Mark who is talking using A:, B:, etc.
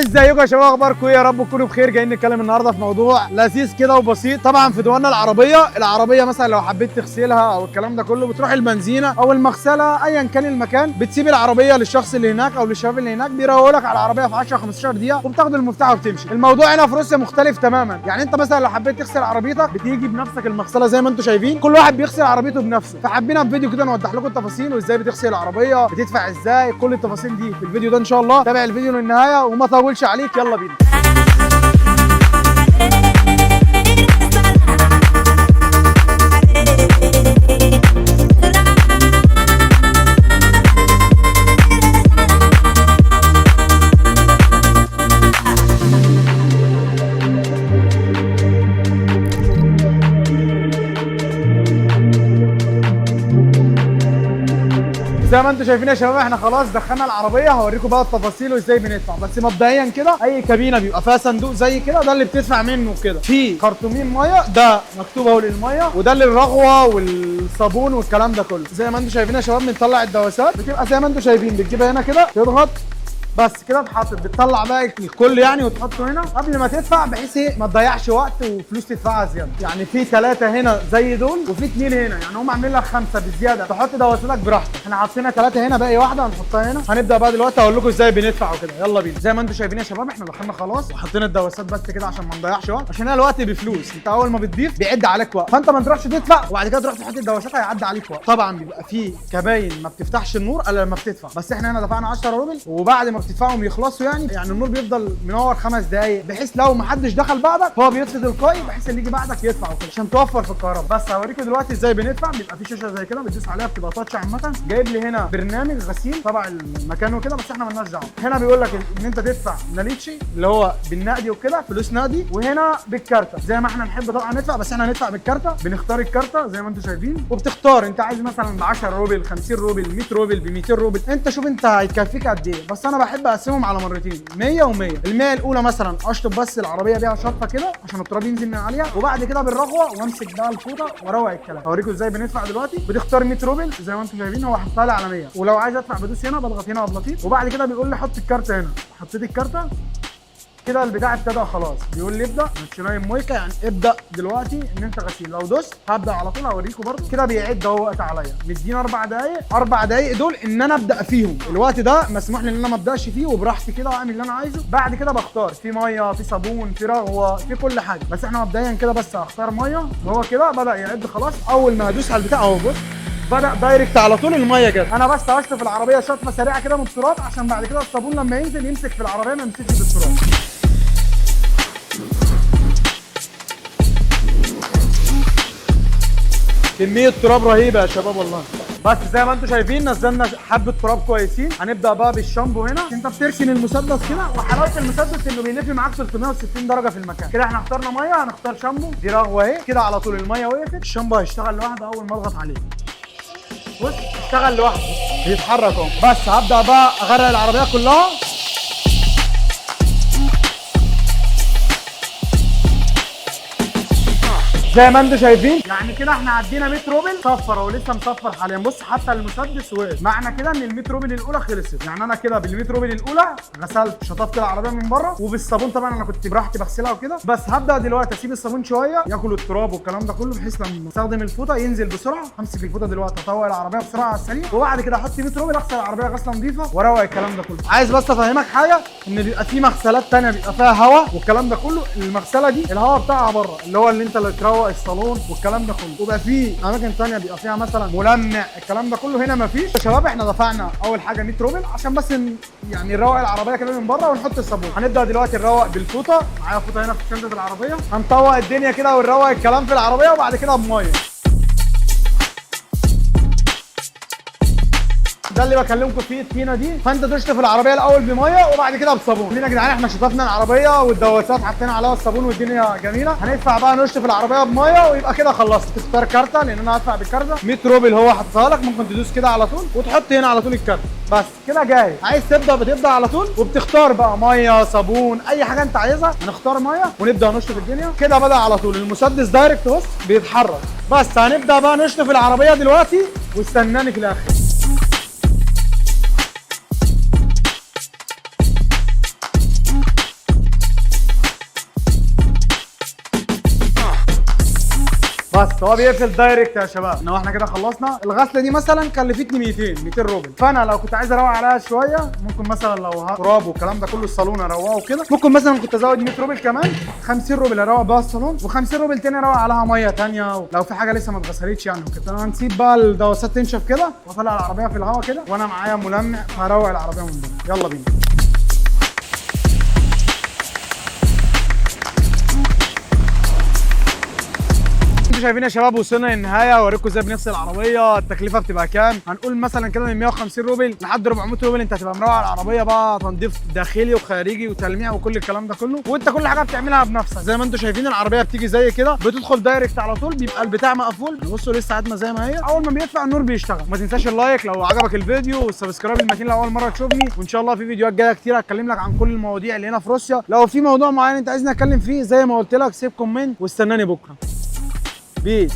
A: ازيكم يا شباب، اخباركم ايه؟ يا رب تكونوا بخير. جايين نتكلم النهارده في موضوع لذيذ كده وبسيط. طبعا في دولنا العربيه مثلا لو حبيت تغسلها او الكلام ده كله بتروح المنزينه او المغسله ايا كان المكان، بتسيب العربيه للشخص اللي هناك او للشباب اللي هناك، بيروقوا لك على العربيه في 10 15 دقيقه وبتاخد المفتاح وبتمشي. الموضوع هنا في روسيا مختلف تماما. يعني انت مثلا لو حبيت تغسل عربيتك بتيجي بنفسك المغسله زي ما انتم شايفين، كل واحد بيغسل عربيته بنفسه. فحبينا في فيديو كده نوضح لكم التفاصيل وازاي بتغسل العربيه، بتدفع ازاي، كل التفاصيل دي في الفيديو ده ان شاء الله. تابع الفيديو للنهايه وما اطولش عليك، يلا بينا. زي ما انتم شايفين يا شباب، احنا خلاص دخلنا العربيه. هوريكم بقى التفاصيل وازاي بندفع. بس مبدئيا كده اي كابينه بيبقى فيها صندوق زي كده، ده اللي بتدفع منه كده. في خرطومين ميه، ده مكتوب اهو للميه، وده للرغوه والصابون والكلام ده كله. زي ما انتم شايفين يا شباب بنطلع الدواسات، بتبقى زي ما انتم شايفين، بتجيبها هنا كده تضغط بس كده اتحطت، بتطلع بقى الكل يعني وتحطه هنا قبل ما تدفع، بحيث ايه ما تضيعش وقت وفلوس تدفعها زياده. يعني في 3 هنا زي دول وفي 2 هنا، يعني هم عاملين لك 5 بزياده، تحط دواساتك براحتك. احنا حاطين 3 هنا، باقي واحده هنحطها هنا. هنبدا بقى دلوقتي اقول لكم ازاي بندفع وكده. يلا بينا. زي ما انتم شايفين يا شباب احنا دخلنا خلاص وحطينا الدواسات بس كده عشان ما نضيعش وقت، عشان هي الوقت بفلوس. انت اول ما بتضيف بيعد عليك وقت، فانت ما تروحش تدفع وبعد كده تروح تحط الدواسات هيعدي عليك وقت. طبعا بيبقى في كباين ما بتفتحش النور الا لما بتدفع، بس احنا هنا دفعنا 10 روبل، وبعد ما بتدفعهم يخلصوا يعني النور بيفضل منور 5 دقايق، بحيث لو ما حدش دخل بعدك هو بيطفي تلقائي، بحيث اللي يجي بعدك يدفع وكده عشان توفر في الكهرباء. بس هوريكم دلوقتي ازاي بندفع. بيبقى في شاشه زي كده بتدوس عليها، بتبقى تاتش عامه. جايب لي هنا برنامج غسيل تبع المكان وكده، بس احنا مالناش دعوه. هنا بيقول لك ان انت تدفع ناليتشي اللي هو بالنقدي وكده، فلوس نقدي، وهنا بالكارته زي ما احنا نحب طبعا ندفع، بس احنا هندفع بالكارته. بنختار الكارته زي ما انتم شايفين، وبتختار انت عايز مثلا ب 10 روبل، 50 روبل، 100 روبل، ب 200 روبل. انت شوف انت هيكفيك قد ايه. بس انا بحب اقسمهم على مرتين، 100 و100. ال100 الاولى مثلا اشطب بس العربيه بيها شطه كده عشان التراب ينزل من عليها، وبعد كده بالرغوه وامسك بقى الفوطه واروق الكلام. هوريكم ازاي بندفع دلوقتي. بتختار 100 روبل زي ما انتم شايفين، هو حاطها لي على 100. ولو عايز ادفع بدوس هنا، بضغط هنا وبلطيف، وبعد كده بيقول لي حط الكارته هنا. حطيت الكارته كده، البتاع ابتدى خلاص. بيقول لي ابدا نتشرايم مويكا، يعني ابدا دلوقتي ان انت غسيل. لو دوست هبدا على طول. هوريكم برده كده بيعد اهو وقت عليا، مدينا 4 دقائق. 4 دقائق دول ان انا ابدا فيهم. الوقت ده مسموح لي ان انا ما ابداش فيه وبراحتي كده واعمل اللي انا عايزه. بعد كده بختار في ميه، في صابون، في رغوه، في كل حاجه. بس احنا مبدئيا كده بس هختار ميه، وهو كده بدا يعد خلاص. اول ما ادوس على البتاع اهو بص بدأ دايركت على طول الميه كده. انا بس هشطف العربيه شطفه سريعه كده من التراب، عشان بعد كده الصابون لما ينزل يمسك في العربيه ما يمسكش بالتراب. كمية تراب رهيبة يا شباب والله. بس زي ما انتم شايفين نزلنا حبة تراب كويسين. هنبدأ بقى بالشامبو. هنا انت بترسم المسدس كده، وحلاوة المسدس انه بيلف معاك 360 درجة في المكان. كده احنا اخترنا مية، هنختار شامبو. دي رغوة اهي كده على طول. المية وقفت، الشامبو هيشتغل لوحده اول ما اضغط عليه. بص اشتغل لوحده بيتحرك اهو. بس هبدأ بقى اغرق العربية كلها. زي ما انتم شايفين يعني كده احنا عدينا 100 روبل صفر، ولسه مصفر حاليا. بص حتى المسدس وقف. معنى كده ان ال 100 روبل الاولى خلصت. يعني انا كده بال 100 روبل الاولى غسلت شطفت العربيه من بره، وبالصابون طبعا انا كنت براحتي بغسلها وكده. بس هبدا دلوقتي اسيب الصابون شويه ياكل التراب والكلام ده كله، بحيث لما استخدم الفوطه ينزل بسرعه. همسك الفوطه دلوقتي اطوق العربيه بسرعه على السريع، وبعد كده احط 100 روبل اغسل العربيه غسله نظيفه واروق الكلام ده كله. عايز بس افهمك حاجه، ان بيبقى في مغسلات ثانيه بيبقى فيها هواء والكلام ده كله. المغسله دي الهواء بتاعها بره، اللي هو اللي انت اللي تروق الصالون الكلام ده كله. وبقى في اماكن ثانيه بيبقى فيها مثلا ملمع الكلام ده كله. هنا مفيش. يا شباب احنا دفعنا اول حاجه 100 روبل عشان بس يعني نروق العربيه كده من بره ونحط الصابون. هنبدا دلوقتي نروق بالفوطه. معايا فوطه هنا في شنطه العربيه. هنطوق الدنيا كده ونروق الكلام في العربيه، وبعد كده بميه. ده اللي بكلمكم فيه الطينه دي. فانت تشطف العربيه الاول بميه وبعد كده بصابون. هنا يا جدعان احنا شطفنا العربيه والدواسات حطينا عليها الصابون والدنيا جميله. هندفع بقى نشطف العربيه بميه ويبقى كده خلصت. تختار كارته لان انا هدفع بالكارته. 100 روبل هو حاططها لك، ممكن تدوس كده على طول وتحط هنا على طول الكارته. بس كده جاي. عايز تبدا بتبدا على طول، وبتختار بقى ميه، صابون، اي حاجه انت عايزها. هنختار ميه ونبدا نشطف الدنيا كده. بدا على طول المسدس دايركت بص بيتحرك. بس هنبدا بقى نشطف العربيه دلوقتي، واستناني في الاخر. بس هو بيقفل دايركت يا شباب. ان هو احنا كده خلصنا الغسله دي، مثلا كلفتني 200 روبل، فانا لو كنت عايز اروق عليها شويه ممكن مثلا لو تراب والكلام ده كله الصالون اروقه كده، ممكن مثلا كنت ازود 100 روبل كمان، 50 روبل اروق بقى الصالون، و50 روبل تاني اروق عليها ميه تانيه لو في حاجه لسه ما اتغسلتش يعني وكده. انا هنسيب بقى الدواسات تنشف كده واطلع العربيه في الهواء كده، وانا معايا ملمع هروق العربيه من بره. يلا بينا. شايفين يا شباب وصلنا للنهايه، اوريكم ازاي بنغسل العربيه. التكلفه بتبقى كام؟ هنقول مثلا كده من 150 روبل لحد 400 روبل انت هتبقى مروق على العربيه بقى، تنظيف داخلي وخارجي وتلميع وكل الكلام ده كله، وانت كل حاجه بتعملها بنفسك. زي ما انتم شايفين العربيه بتيجي زي كده، بتدخل دايركت على طول، بيبقى البتاع مقفول. بصوا لسه قاعدنا زي ما هي، اول ما بيدفع النور بيشتغل. ما تنساش اللايك لو عجبك الفيديو، والسبسكرايب للمتين لو اول مره تشوفني، وان شاء الله في فيديوهات جايه كتير هتكلم لك عن كل المواضيع اللي هنا في روسيا. لو في موضوع معين انت عايزني اتكلم فيه زي ما قلت لك سيب كومنت واستناني بكره. بيس.